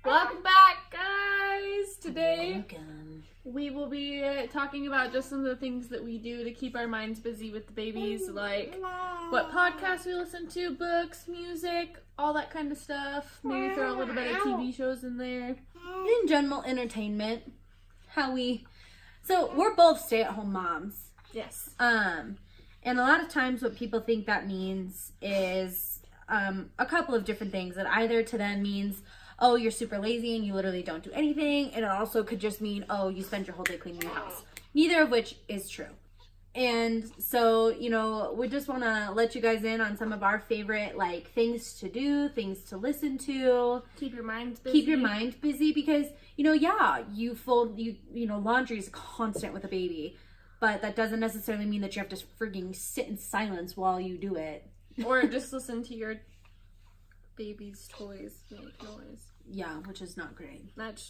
Welcome back, guys! Today, Welcome. we will be talking about just some of the things that we do to keep our minds busy with the babies, like what podcasts we listen to, books, music, all that kind of stuff. Maybe throw a little bit of TV shows in there. In general, entertainment. So we're both stay-at-home moms. Yes. And a lot of times what people think that means is a couple of different things. That either to them means, oh, you're super lazy and you literally don't do anything. And it also could just mean, oh, you spend your whole day cleaning your house. Neither of which is true. And so, we just want to let you guys in on some of our favorite, things to do, things to listen to. Keep your mind busy. Keep your mind busy because, laundry is constant with a baby. But that doesn't necessarily mean that you have to frigging sit in silence while you do it. Or just listen to your baby's toys make noise. Yeah, which is not great. That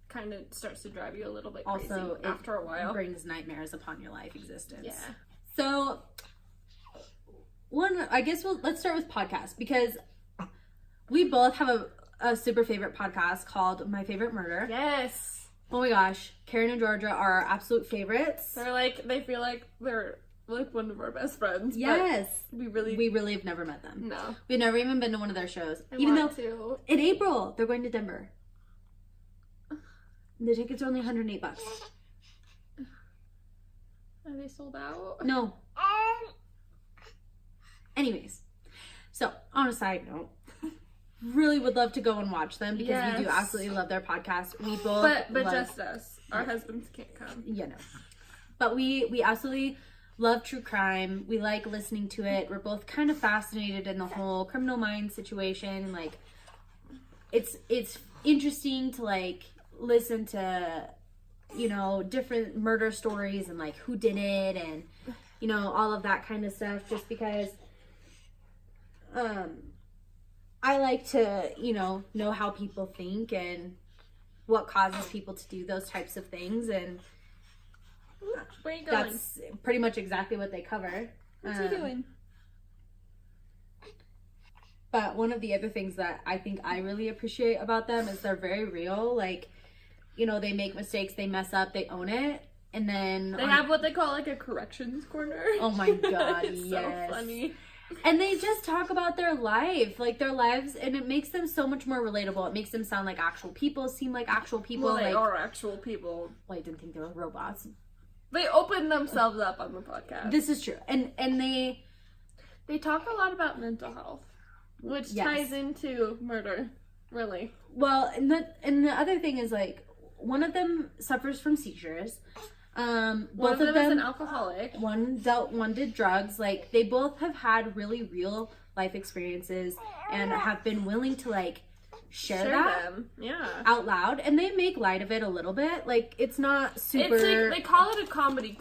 kind of starts to drive you a little bit crazy Also, after a while. It brings nightmares upon your life existence. Yeah. So, let's start with podcasts because we both have a super favorite podcast called My Favorite Murder. Yes. Oh my gosh, Karen and Georgia are our absolute favorites. They feel like they're like one of our best friends. Yes. We really have never met them. No. We've never even been to one of their shows. In April, they're going to Denver. The tickets are only $108. Are they sold out? No. Anyways, so on a side note, really would love to go and watch them because we do absolutely love their podcast. We both but just us. Our husbands can't come. Yeah, no. But we absolutely love true crime. We like listening to it. We're both kind of fascinated in the whole Criminal Minds situation. It's interesting to listen to different murder stories and who did it and all of that kind of stuff, just because I like to know how people think and what causes people to do those types of things, and where are you going? That's pretty much exactly what they cover. What's he doing? But one of the other things that I think I really appreciate about them is they're very real. They make mistakes, they mess up, they own it, and then they have what they call a corrections corner. Oh my god, it's yes. So funny. And they just talk about their life, their lives, and it makes them so much more relatable. It makes them sound like actual people, seem like actual people. Well, they are actual people. Well, I didn't think they were robots. They open themselves up on the podcast. This is true. And they talk a lot about mental health, which ties into murder, really. Well, and the other thing is one of them suffers from seizures. Both of them is an alcoholic. One did drugs. They both have had really real life experiences and have been willing to share that them. out loud, and they make light of it a little bit. It's not super. They call it a comedy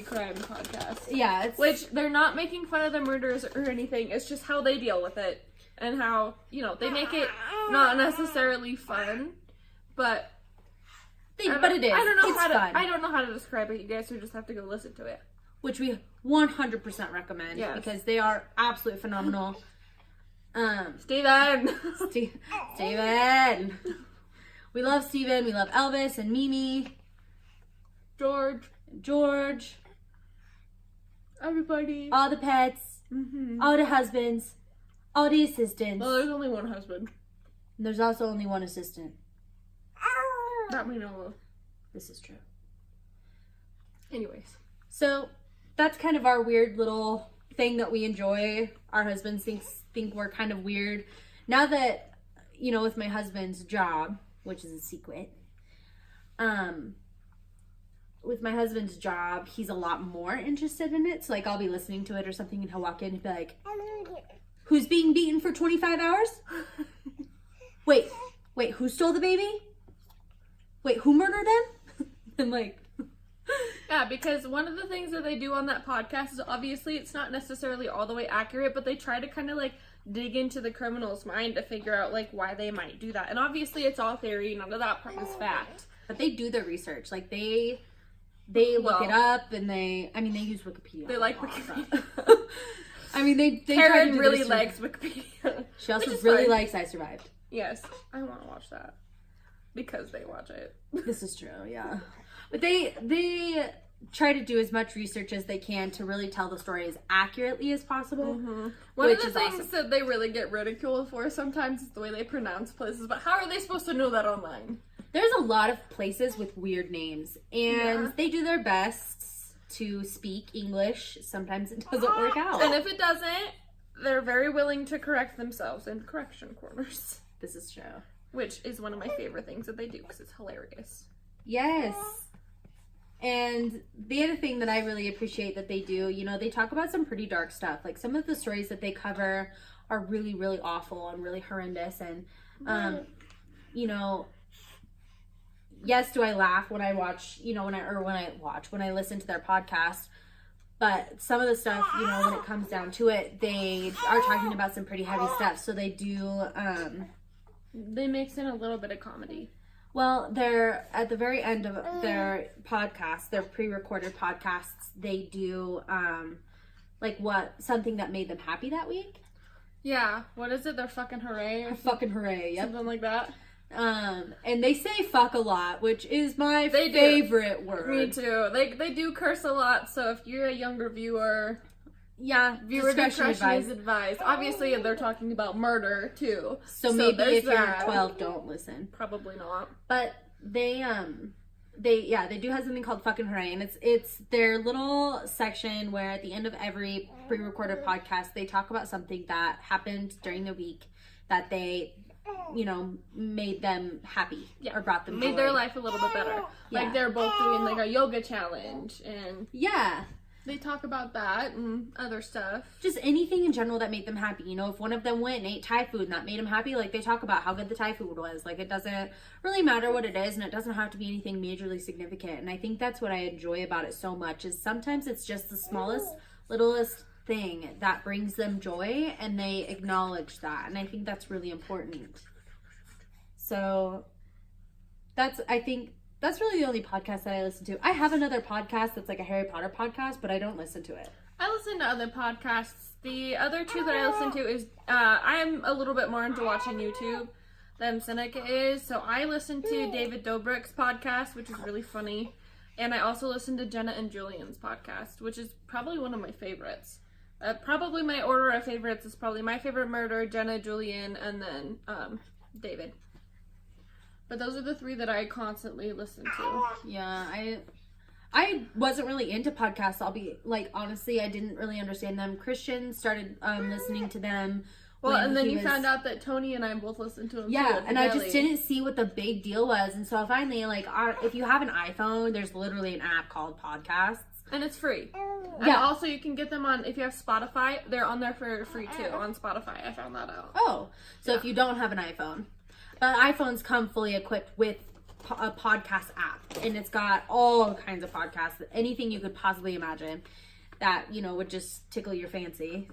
crime podcast. Yeah, which they're not making fun of the murders or anything. It's just how they deal with it and how they make it not necessarily fun, but. But it is. I don't know how to describe it. You guys would just have to go listen to it. Which we 100% recommend because they are absolutely phenomenal. Steven! Steven! We love Steven. We love Elvis and Mimi. George. Everybody. All the pets. Mm-hmm. All the husbands. All the assistants. Well, there's only one husband. And there's also only one assistant. That we know of. This is true. Anyways. So, that's kind of our weird little thing that we enjoy. Our husbands think we're kind of weird. Now that, with my husband's job, which is a secret, with my husband's job, he's a lot more interested in it. So, I'll be listening to it or something and he'll walk in and be like, who's being beaten for 25 hours? Wait, who stole the baby? Wait, who murdered them? I'm yeah, because one of the things that they do on that podcast is obviously it's not necessarily all the way accurate, but they try to kind of dig into the criminal's mind to figure out why they might do that. And obviously it's all theory, none of that part is fact. But they do their research. They look it up and they use Wikipedia. They like Wikipedia. They Karen really likes Wikipedia. She also really likes I Survived. Yes, I want to watch that. Because they watch it. This is true, yeah. But they try to do as much research as they can to really tell the story as accurately as possible. Mm-hmm. One of the things that they really get ridiculed for sometimes is the way they pronounce places. But how are they supposed to know that online? There's a lot of places with weird names. And they do their best to speak English. Sometimes it doesn't work out. And if it doesn't, they're very willing to correct themselves in correction corners. This is true. Which is one of my favorite things that they do because it's hilarious. Yes. And the other thing that I really appreciate that they do, you know, they talk about some pretty dark stuff. Like some of the stories that they cover are really, really awful and really horrendous. And, you know, yes, do I laugh when I watch, you know, when I listen to their podcast. But some of the stuff, you know, when it comes down to it, they are talking about some pretty heavy stuff. So they do, they mix in a little bit of comedy. Well, they're at the very end of their podcast, their pre-recorded podcasts, they do like something that made them happy that week. Yeah, what is it? Their fucking hooray or fucking hooray, yep. Something like that. And they say fuck a lot, which is my favorite word. Me too. They do curse a lot, so if you're a younger viewer, viewer discretion is advised. Obviously, they're talking about murder too. So maybe if you're 12, don't listen. Probably not. But they do have something called fucking hooray, and it's their little section where at the end of every pre-recorded podcast they talk about something that happened during the week that they, you know, made them happy or brought them made their life a little bit better. Like they're both doing like a yoga challenge and they talk about that and other stuff. Just anything in general that made them happy. You know, if one of them went and ate Thai food and that made them happy, like they talk about how good the Thai food was. Like it doesn't really matter what it is and it doesn't have to be anything majorly significant. And I think that's what I enjoy about it so much is sometimes it's just the smallest, littlest thing that brings them joy and they acknowledge that. And I think that's really important. So I think that's really the only podcast that I listen to. I have another podcast that's like a Harry Potter podcast, but I don't listen to it. I listen to other podcasts. The other two that I listen to is, I'm a little bit more into watching YouTube than Seneca is. So I listen to David Dobrik's podcast, which is really funny. And I also listen to Jenna and Julian's podcast, which is probably one of my favorites. Probably my order of favorites is probably my favorite murder, Jenna, Julian, and then David. But those are the three that I constantly listen to. Yeah, I wasn't really into podcasts. I'll be like, honestly, I didn't really understand them. Christian started listening to them. Well, and then you found out that Tony and I both listened to them. Yeah, too, and I just didn't see what the big deal was. And so finally, like, if you have an iPhone, there's literally an app called Podcasts. And it's free. And also you can get them on, if you have Spotify, they're on there for free too, on Spotify. I found that out. Oh, so if you don't have an iPhone. But iPhones come fully equipped with a podcast app. And it's got all kinds of podcasts. Anything you could possibly imagine that, you know, would just tickle your fancy.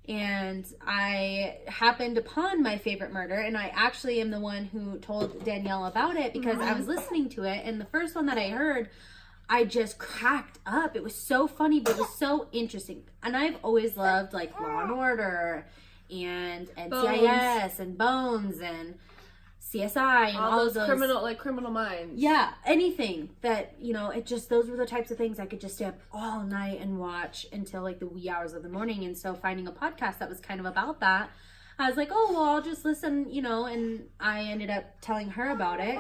And I happened upon my favorite murder. And I actually am the one who told Danielle about it. Because I was listening to it. And the first one that I heard, I just cracked up. It was so funny, but it was so interesting. And I've always loved, like, Law & Order and NCIS and Bones and CSI and all of those criminal minds. Yeah, anything that, you know, those were the types of things I could just stay up all night and watch until like the wee hours of the morning. And so finding a podcast that was kind of about that, I was like, oh, well, I'll just listen, you know, and I ended up telling her about it.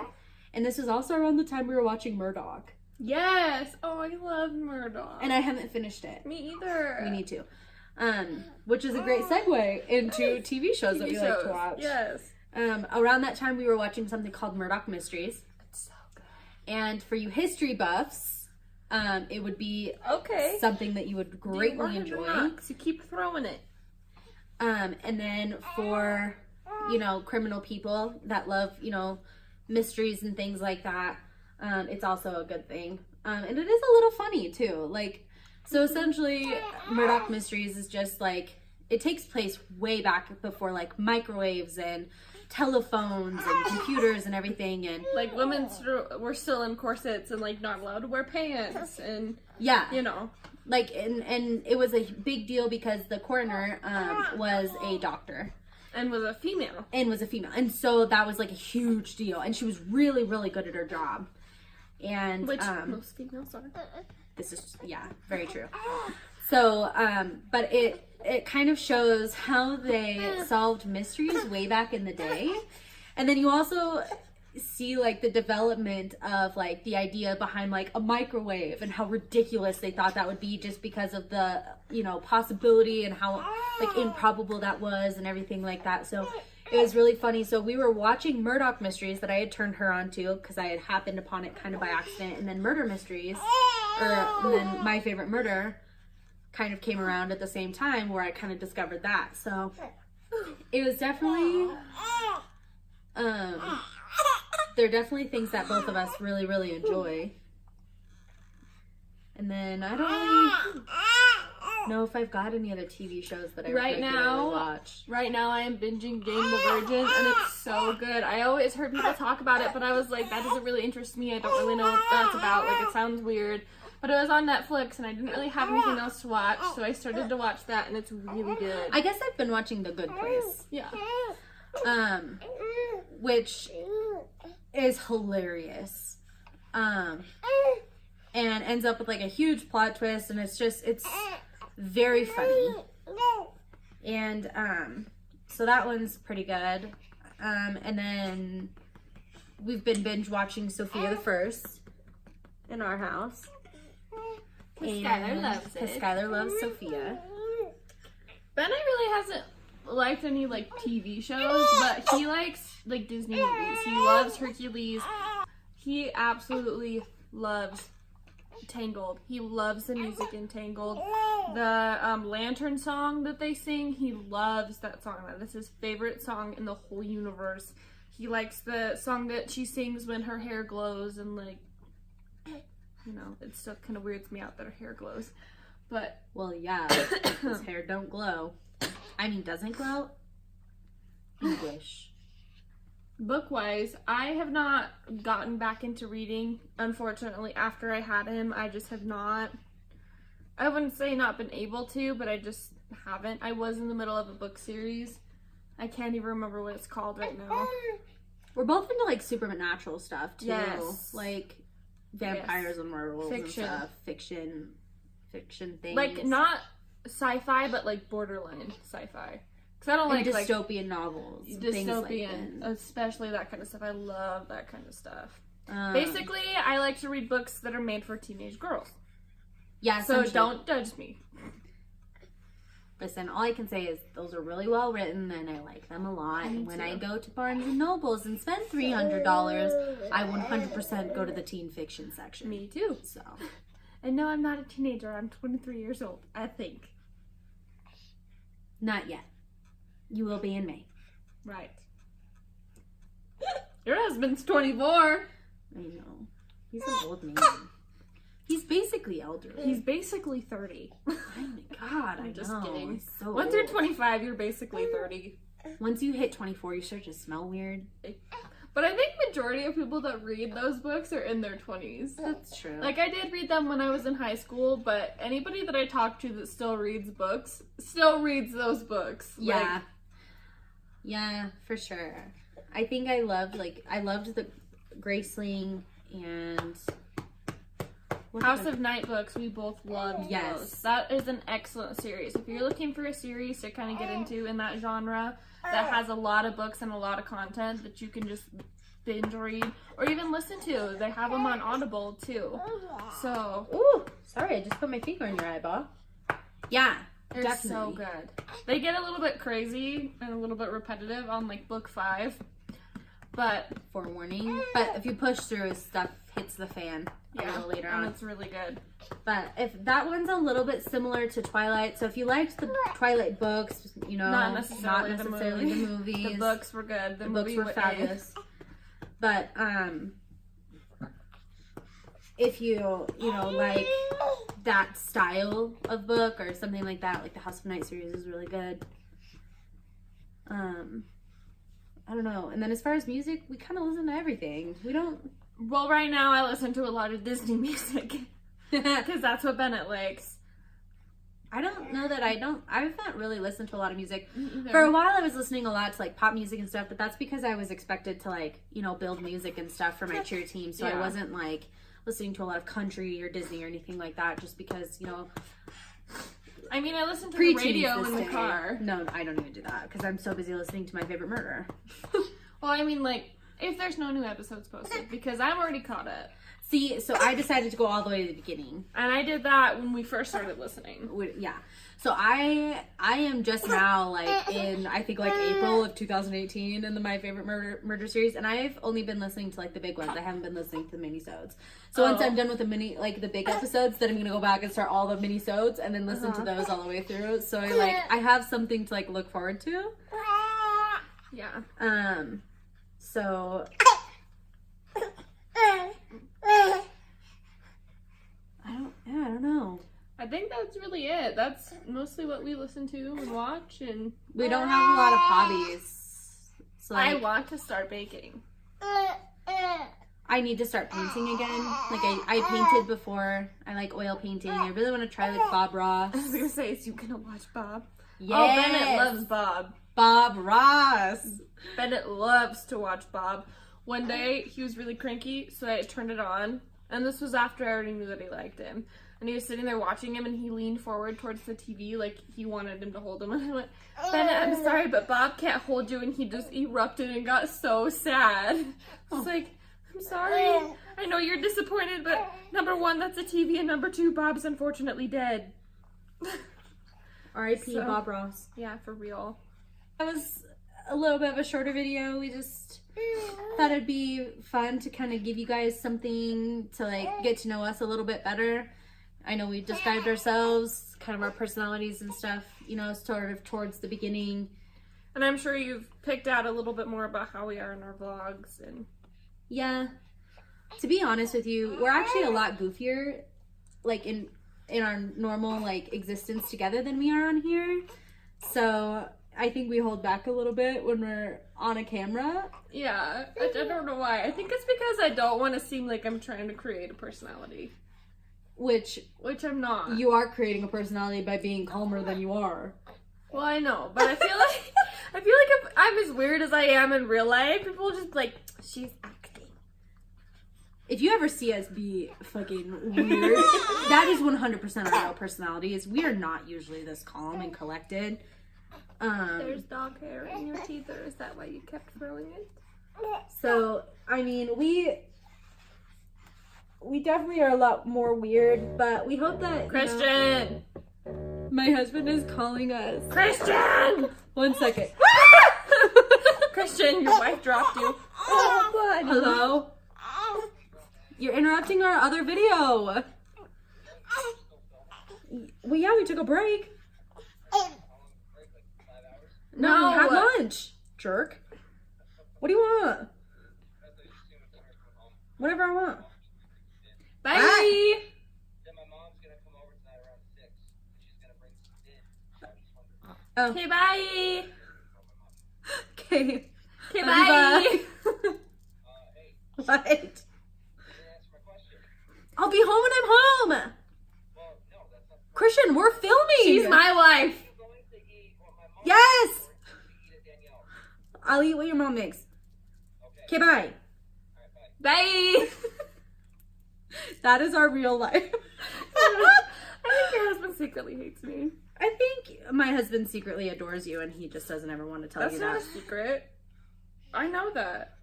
And this was also around the time we were watching Murdoch. Yes. Oh, I love Murdoch. And I haven't finished it. Me either. We need to. Which is a great segue into TV shows that we like to watch. Yes. Around that time, we were watching something called Murdoch Mysteries. It's so good. And for you history buffs, it would be something that you would greatly enjoy. So keep throwing it. And then for, you know, criminal people that love, you know, mysteries and things like that, it's also a good thing. And it is a little funny, too. Like, so essentially, Murdoch Mysteries is just like, it takes place way back before, like, microwaves and telephones and computers and everything, and like women were still in corsets and like not allowed to wear pants, and you know, like, and it was a big deal because the coroner was a doctor, And was a female. And so that was like a huge deal. And she was really, really good at her job. And which most females are. This is, yeah, very true. So, but it kind of shows how they solved mysteries way back in the day. And then you also see like the development of like the idea behind like a microwave and how ridiculous they thought that would be just because of the, you know, possibility and how like improbable that was and everything like that. So it was really funny. So we were watching Murdoch Mysteries that I had turned her on to because I had happened upon it kind of by accident, and then Murder Mysteries, and then My Favorite Murder kind of came around at the same time where I kind of discovered that. So it was definitely there are definitely things that both of us really, really enjoy. And then I don't really know if I've got any other TV shows that I regularly watch. Right now I am binging Jane the Virgin, and it's so good. I always heard people talk about it, but I was like, that doesn't really interest me. I don't really know what that's about. Like, it sounds weird. But it was on Netflix, and I didn't really have anything else to watch, so I started to watch that, and it's really good. I guess I've been watching The Good Place. Yeah. Which is hilarious. And ends up with like a huge plot twist, and it's very funny. And so that one's pretty good. And then we've been binge watching Sophia the First in our house. Skylar loves it. Because Skylar loves Sophia. Bennett really hasn't liked any like TV shows, but he likes like Disney movies. He loves Hercules. He absolutely loves Tangled. He loves the music in Tangled. The Lantern song that they sing, he loves that song. That is his favorite song in the whole universe. He likes the song that she sings when her hair glows, and like, you know, it still kind of weirds me out that her hair glows. But well, yeah, his hair don't glow. I mean, doesn't glow? English. Book-wise, I have not gotten back into reading, unfortunately. After I had him, I just have not, I wouldn't say not been able to, but I just haven't. I was in the middle of a book series. I can't even remember what it's called right now. We're both into like supernatural stuff too. Yes. Like vampires and werewolves and stuff. Fiction things. Like not sci-fi, but like borderline sci-fi. Because I don't like dystopian novels. Dystopian, especially that kind of stuff. I love that kind of stuff. Basically, I like to read books that are made for teenage girls. Yeah, so don't judge me. Listen, all I can say is those are really well written, and I like them a lot. And when I go to Barnes and Nobles and spend $300, I 100% go to the teen fiction section. Me too. So, and no, I'm not a teenager. I'm 23 years old, I think. Not yet. You will be in May. Right. Your husband's 24. I know. He's an old man. He's basically elderly. He's basically 30. Oh my god, I'm just kidding. So once you're 25, you're basically 30. Once you hit 24, you start to smell weird. But I think majority of people that read those books are in their 20s. That's true. Like, I did read them when I was in high school, but anybody that I talk to that still reads books, still reads those books. Yeah. Like, yeah, for sure. I think I loved the Graceling and House of Night books. We both loved those. That is an excellent series. If you're looking for a series to kind of get into in that genre that has a lot of books and a lot of content that you can just binge read or even listen to, they have them on Audible too. So, ooh, sorry, I just put my finger in your eyeball. Yeah, they're definitely so good. They get a little bit crazy and a little bit repetitive on like book 5, but forewarning. But if you push through, stuff hits the fan a little later on. It's really good. But if that one's a little bit similar to Twilight, so if you liked the Twilight books, you know, not necessarily the movies. The books were good. The books were fabulous. But if you like that style of book or something like that, like the House of Night series is really good. I don't know. And then as far as music, we kind of listen to everything. We don't. Well, right now I listen to a lot of Disney music because that's what Bennett likes. I don't know that I've not really listened to a lot of music. Mm-hmm. For a while I was listening a lot to like pop music and stuff, but that's because I was expected to like, you know, build music and stuff for my cheer team. So I wasn't like listening to a lot of country or Disney or anything like that just because, you know. I mean, I listen to the radio in the car. No, I don't even do that because I'm so busy listening to My Favorite Murder. Well, I mean, like, if there's no new episodes posted, because I'm already caught up. See, so I decided to go all the way to the beginning. And I did that when we first started listening. Yeah. So I am just now, like, in, I think, like, April of 2018 in the My Favorite Murder series. And I've only been listening to, like, the big ones. I haven't been listening to the mini-sodes. So once I'm done with the the big episodes, then I'm going to go back and start all the mini-sodes and then listen to those all the way through. So, I have something to, like, look forward to. Yeah. So... I don't know. I think that's really it. That's mostly what we listen to and watch, and we don't have a lot of hobbies. So I want to start baking. I need to start painting again. Like I painted before. I like oil painting. I really want to try like Bob Ross. I was gonna say, is you gonna watch Bob? Yes. Oh, Bennett loves Bob. Bob Ross. Bennett loves to watch Bob. One day he was really cranky, so I turned it on, and this was after I already knew that he liked him. And he was sitting there watching him, and he leaned forward towards the TV like he wanted him to hold him. And I went, Bennett, I'm sorry, but Bob can't hold you. And he just erupted and got so sad. It's like, I'm sorry. I know you're disappointed, but number one, that's a TV, and number two, Bob's unfortunately dead. R.I.P. Bob Ross. Yeah, for real. That was a little bit of a shorter video. We just thought it'd be fun to kind of give you guys something to like get to know us a little bit better. I know we described ourselves, kind of our personalities and stuff, you know, sort of towards the beginning. And I'm sure you've picked out a little bit more about how we are in our vlogs. And yeah, to be honest with you, we're actually a lot goofier, like in our normal like existence together than we are on here. So I think we hold back a little bit when we're on a camera. Yeah, I don't know why. I think it's because I don't want to seem like I'm trying to create a personality. Which I'm not. You are creating a personality by being calmer than you are. Well, I know, but I feel like if I'm as weird as I am in real life, people will just be like, she's acting. If you ever see us be fucking weird, that is 100% our real personality. Is we are not usually this calm and collected. There's dog hair in your teeth, or is that why you kept throwing it? So, I mean, we definitely are a lot more weird, but we hope that Christian! My husband is calling us. Christian! 1 second. Christian, your wife dropped you. Oh, buddy. Hello? You're interrupting our other video. Well, yeah, we took a break. No, we had lunch. Jerk. What do you want? Whatever I want. Bye. Bye. Oh. Okay, bye. Okay. Okay, bye. What? I'll be home when I'm home. Christian, we're filming. She's my wife. Yes. I'll eat what your mom makes. Okay, bye. Bye. That is our real life. I think your husband secretly hates me. I think my husband secretly adores you and he just doesn't ever want to tell you that. That's not a secret. I know that.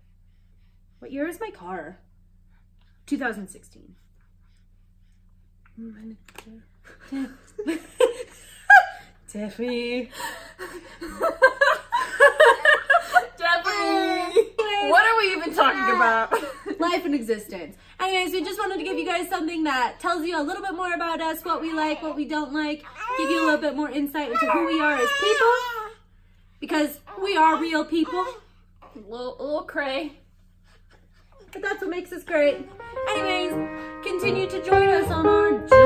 What year is my car? 2016. Tiffy. What are we even talking about? Life and existence. Anyways, we just wanted to give you guys something that tells you a little bit more about us, what we like, what we don't like, give you a little bit more insight into who we are as people, because we are real people. A little cray. But that's what makes us great. Anyways, continue to join us on our journey.